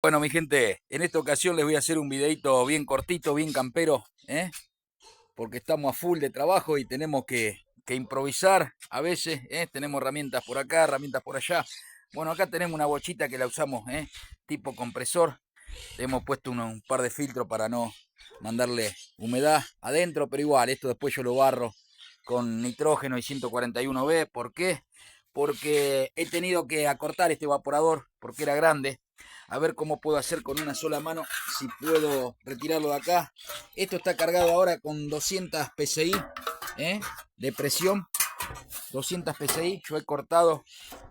Bueno, mi gente, en esta ocasión les voy a hacer un videito bien cortito, bien campero, porque estamos a full de trabajo y tenemos que improvisar a veces, tenemos herramientas por acá, herramientas por allá. Bueno, acá tenemos una bochita que la usamos, tipo compresor. Le hemos puesto un par de filtros para no mandarle humedad adentro, pero igual, esto después yo lo barro con nitrógeno y 141B. ¿Por qué? Porque he tenido que acortar este evaporador porque era grande. A ver cómo puedo hacer con una sola mano, si puedo retirarlo de acá. Esto está cargado ahora con 200 PSI de presión. 200 PSI. Yo he cortado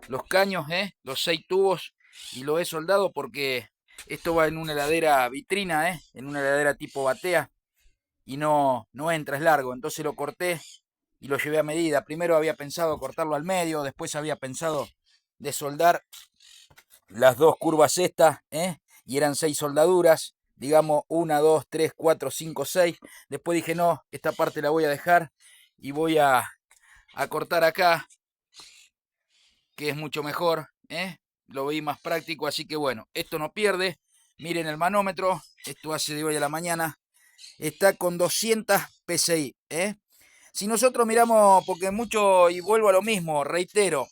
los caños, los 6 tubos, y lo he soldado porque esto va en una heladera vitrina, en una heladera tipo batea, y no entra, es largo. Entonces lo corté y lo llevé a medida. Primero había pensado cortarlo al medio, después había pensado de soldar las dos curvas estas, y eran 6 soldaduras, digamos 1, 2, 3, 4, 5, 6. Después dije, no, esta parte la voy a dejar y voy a cortar acá, que es mucho mejor, lo veí más práctico, así que bueno, esto no pierde. Miren el manómetro, esto hace de hoy a la mañana, está con 200 PSI, Si nosotros miramos, porque mucho, y vuelvo a lo mismo, reitero,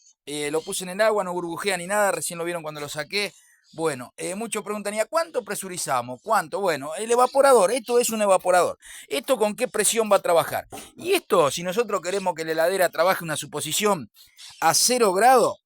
lo puse en el agua, no burbujea ni nada, recién lo vieron cuando lo saqué. Bueno, muchos preguntan, ¿y a cuánto presurizamos? ¿Cuánto? Bueno, el evaporador, esto es un evaporador. ¿Esto con qué presión va a trabajar? Y esto, si nosotros queremos que la heladera trabaje una suposición a 0 grados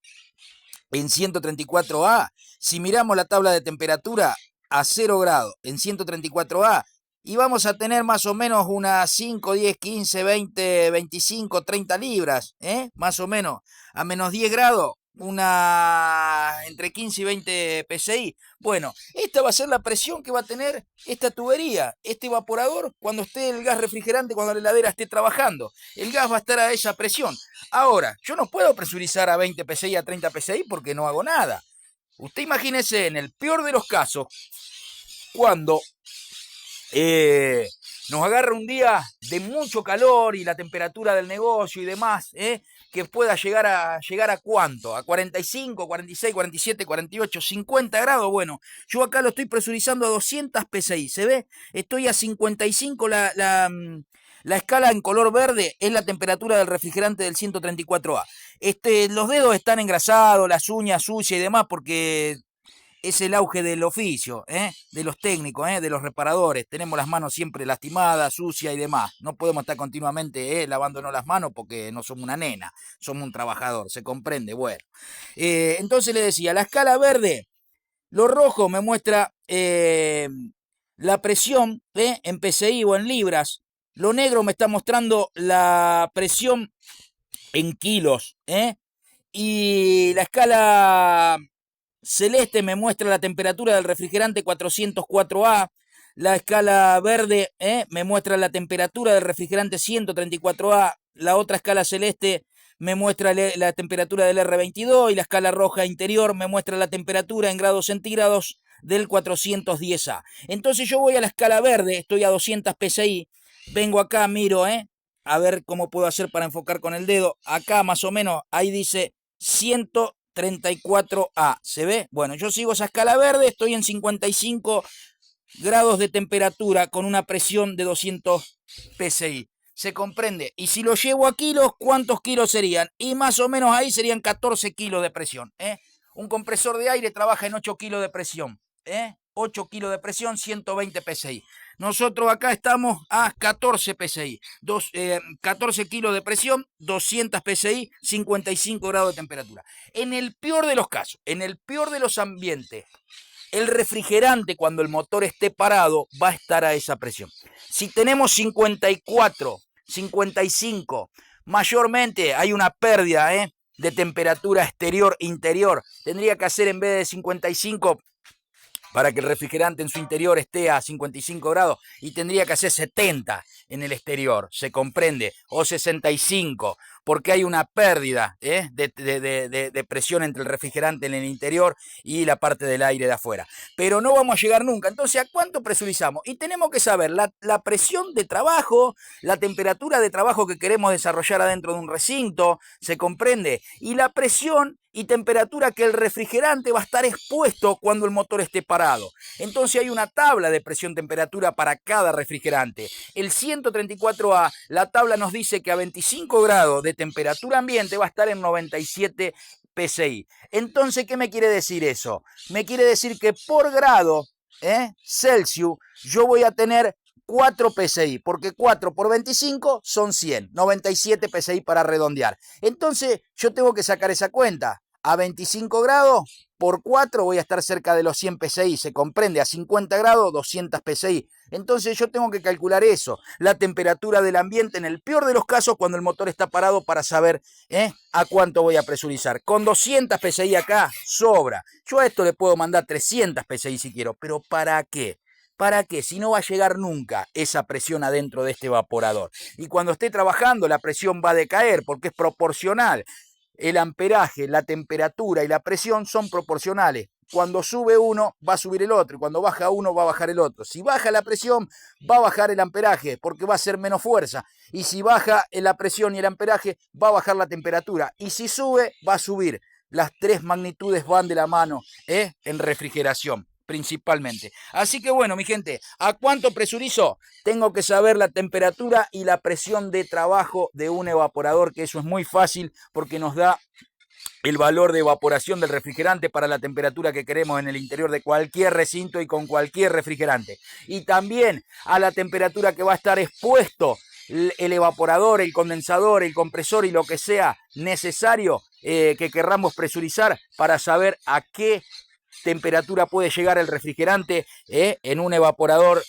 en 134A, si miramos la tabla de temperatura a 0 grados en 134A, y vamos a tener más o menos unas 5, 10, 15, 20, 25, 30 libras, más o menos. A menos 10 grados, una entre 15 y 20 PSI. Bueno, esta va a ser la presión que va a tener esta tubería, este evaporador, cuando esté el gas refrigerante, cuando la heladera esté trabajando. El gas va a estar a esa presión. Ahora, yo no puedo presurizar a 20 PSI, a 30 PSI, porque no hago nada. Usted imagínese en el peor de los casos, cuando nos agarra un día de mucho calor y la temperatura del negocio y demás, que pueda llegar a cuánto, a 45, 46, 47, 48, 50 grados. Bueno, yo acá lo estoy presurizando a 200 PSI, ¿se ve? Estoy a 55, la escala en color verde es la temperatura del refrigerante del 134A. Los dedos están engrasados, las uñas sucias y demás, porque es el auge del oficio, de los técnicos, de los reparadores. Tenemos las manos siempre lastimadas, sucias y demás. No podemos estar continuamente lavándonos las manos porque no somos una nena, somos un trabajador, se comprende. Bueno, entonces le decía, la escala verde, lo rojo me muestra la presión en PSI o en libras. Lo negro me está mostrando la presión en kilos, y la escala celeste me muestra la temperatura del refrigerante 404A. La escala verde me muestra la temperatura del refrigerante 134A. La otra escala celeste me muestra la temperatura del R22 y la escala roja interior me muestra la temperatura en grados centígrados del 410A. Entonces yo voy a la escala verde, estoy a 200 PSI, vengo acá, miro, a ver cómo puedo hacer para enfocar con el dedo. Acá más o menos, ahí dice 134A, ¿se ve? Bueno, yo sigo esa escala verde, estoy en 55 grados de temperatura con una presión de 200 PSI. ¿Se comprende? Y si lo llevo a kilos, ¿cuántos kilos serían? Y más o menos ahí serían 14 kilos de presión. Un compresor de aire trabaja en 8 kilos de presión. 8 kilos de presión, 120 PSI. Nosotros acá estamos a 14 PSI, 14 kilos de presión, 200 PSI, 55 grados de temperatura. En el peor de los casos, en el peor de los ambientes, el refrigerante, cuando el motor esté parado, va a estar a esa presión. Si tenemos 54, 55, mayormente hay una pérdida de temperatura exterior-interior. Tendría que hacer, en vez de 55, para que el refrigerante en su interior esté a 55 grados, y tendría que hacer 70 en el exterior, se comprende, o 65, porque hay una pérdida de presión entre el refrigerante en el interior y la parte del aire de afuera. Pero no vamos a llegar nunca. Entonces, ¿a cuánto presurizamos? Y tenemos que saber la presión de trabajo, la temperatura de trabajo que queremos desarrollar adentro de un recinto, se comprende, y la presión y temperatura que el refrigerante va a estar expuesto cuando el motor esté parado. Entonces hay una tabla de presión-temperatura para cada refrigerante. El 134A, la tabla nos dice que a 25 grados de temperatura ambiente va a estar en 97 PSI. Entonces, ¿qué me quiere decir eso? Me quiere decir que por grado Celsius yo voy a tener 4 PSI, porque 4 por 25 son 100, 97 PSI para redondear. Entonces yo tengo que sacar esa cuenta. A 25 grados por 4 voy a estar cerca de los 100 PSI, se comprende, a 50 grados 200 PSI. Entonces yo tengo que calcular eso, la temperatura del ambiente en el peor de los casos cuando el motor está parado para saber a cuánto voy a presurizar. Con 200 PSI acá sobra. Yo a esto le puedo mandar 300 PSI si quiero, pero ¿para qué? ¿Para qué? Si no va a llegar nunca esa presión adentro de este evaporador. Y cuando esté trabajando la presión va a decaer porque es proporcional. El amperaje, la temperatura y la presión son proporcionales. Cuando sube uno, va a subir el otro. Y cuando baja uno, va a bajar el otro. Si baja la presión, va a bajar el amperaje porque va a ser menos fuerza. Y si baja la presión y el amperaje, va a bajar la temperatura. Y si sube, va a subir. Las tres magnitudes van de la mano en refrigeración, principalmente. Así que bueno, mi gente, ¿a cuánto presurizo? Tengo que saber la temperatura y la presión de trabajo de un evaporador, que eso es muy fácil porque nos da el valor de evaporación del refrigerante para la temperatura que queremos en el interior de cualquier recinto y con cualquier refrigerante. Y también a la temperatura que va a estar expuesto el evaporador, el condensador, el compresor y lo que sea necesario que querramos presurizar para saber a qué temperatura puede llegar el refrigerante en un evaporador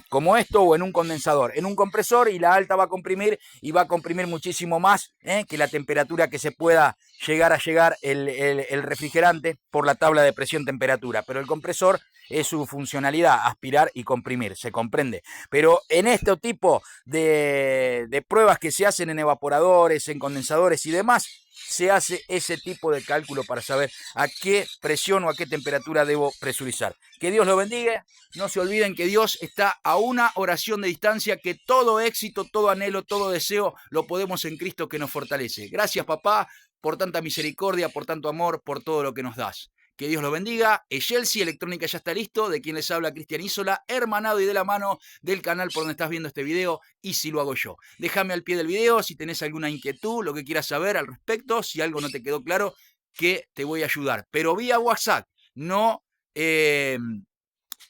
como esto o en un condensador. En un compresor y la alta va a comprimir y va a comprimir muchísimo más que la temperatura que se pueda llegar el refrigerante por la tabla de presión-temperatura. Pero el compresor es su funcionalidad, aspirar y comprimir, se comprende. Pero en este tipo de pruebas que se hacen en evaporadores, en condensadores y demás, se hace ese tipo de cálculo para saber a qué presión o a qué temperatura debo presurizar. Que Dios lo bendiga. No se olviden que Dios está a una oración de distancia, que todo éxito, todo anhelo, todo deseo lo podemos en Cristo que nos fortalece. Gracias, papá, por tanta misericordia, por tanto amor, por todo lo que nos das. Que Dios lo bendiga. Chelsea Electrónica ya está listo. De quien les habla, Cristian Isola, hermanado y de la mano del canal por donde estás viendo este video. Y si lo hago yo. Déjame al pie del video si tenés alguna inquietud, lo que quieras saber al respecto. Si algo no te quedó claro, que te voy a ayudar. Pero vía WhatsApp, no en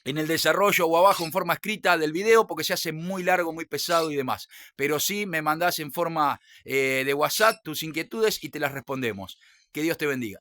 el desarrollo o abajo en forma escrita del video, porque se hace muy largo, muy pesado y demás. Pero sí me mandás en forma de WhatsApp tus inquietudes y te las respondemos. Que Dios te bendiga.